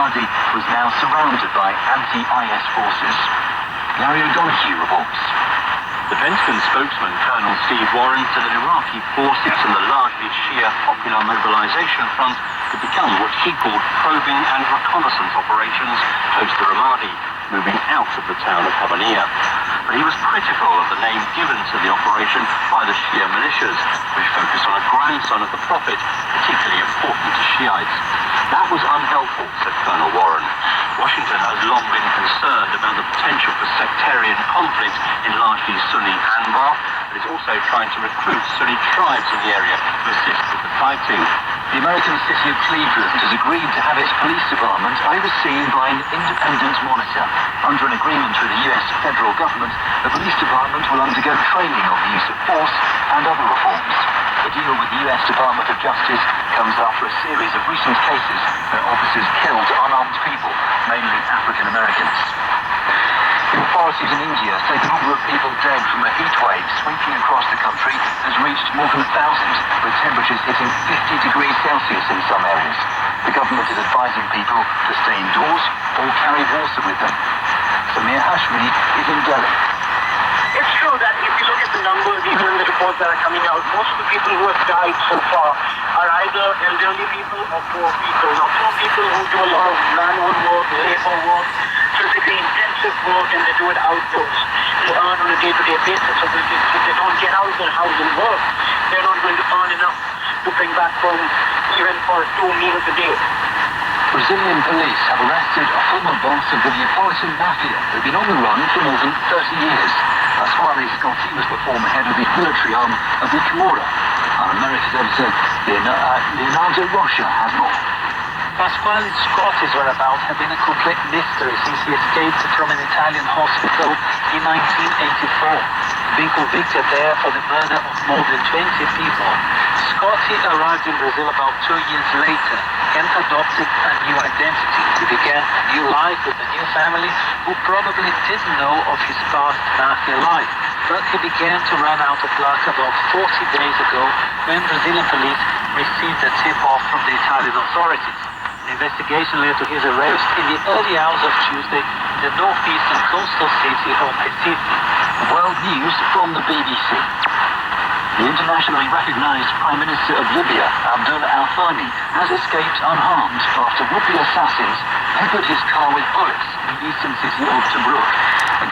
Ramadi was now surrounded by anti-IS forces. Larry O'Donoghue reports. The Pentagon spokesman, Colonel Steve Warren, said that Iraqi forces and the largely Shia Popular Mobilization Front could become what he called probing and reconnaissance operations close to Ramadi, moving out of the town of Habaniya. But he was critical of the name given to the operation by the Shia militias, which focused on a grandson of the Prophet, particularly important to Shiites. That was unhelpful, said Colonel Warren. Washington has long been concerned about the potential for sectarian conflict in largely Sunni Anbar, but is also trying to recruit Sunni tribes in the area to assist with the fighting. The American city of Cleveland has agreed to have its police department overseen by an independent monitor. Under an agreement with the US federal government, the police department will undergo training on the use of force and other reforms. The deal with the US Department of Justice comes after a series of recent cases where officers killed unarmed people, mainly African Americans. Authorities in India say the number of people dead from a heat wave sweeping across the country has reached more than 1,000, with temperatures hitting 50 degrees Celsius in some areas. The government is advising people to stay indoors or carry water with them. Samir Hashmi is in Delhi. It's true that if you look at the numbers, even in the reports that are coming out, most of the people who have died so far are either elderly people or poor people. Now, poor people who do a lot of manual work, labor work, physically intensive work, and they do it outdoors. They earn on a day-to-day basis. So if they don't get out of their house and work, they're not going to earn enough to bring back home even for 2 meals a day. Brazilian police have arrested a former boss of the Neapolitan mafia who'd been on the run for more than 30 years. Pasquale Scotti was the former head of the military arm of the Camorra. Our America's editor, Leonardo Rocha, has more. Pasquale Scotti's whereabouts have been a complete mystery since he escaped from an Italian hospital in 1984, being convicted there for the murder of more than 20 people. Scotti arrived in Brazil about 2 years later and adopted a new identity. He began a new life with a new family who probably didn't know of his past mafia life. But he began to run out of luck about 40 days ago when Brazilian police received a tip-off from the Italian authorities. The investigation led to his arrest in the early hours of Tuesday in the northeastern coastal city of Recife. World news from the BBC. The internationally recognized Prime Minister of Libya, Abdullah Al-Thani, has escaped unharmed after would-be assassins peppered his car with bullets in the eastern city of Tobruk.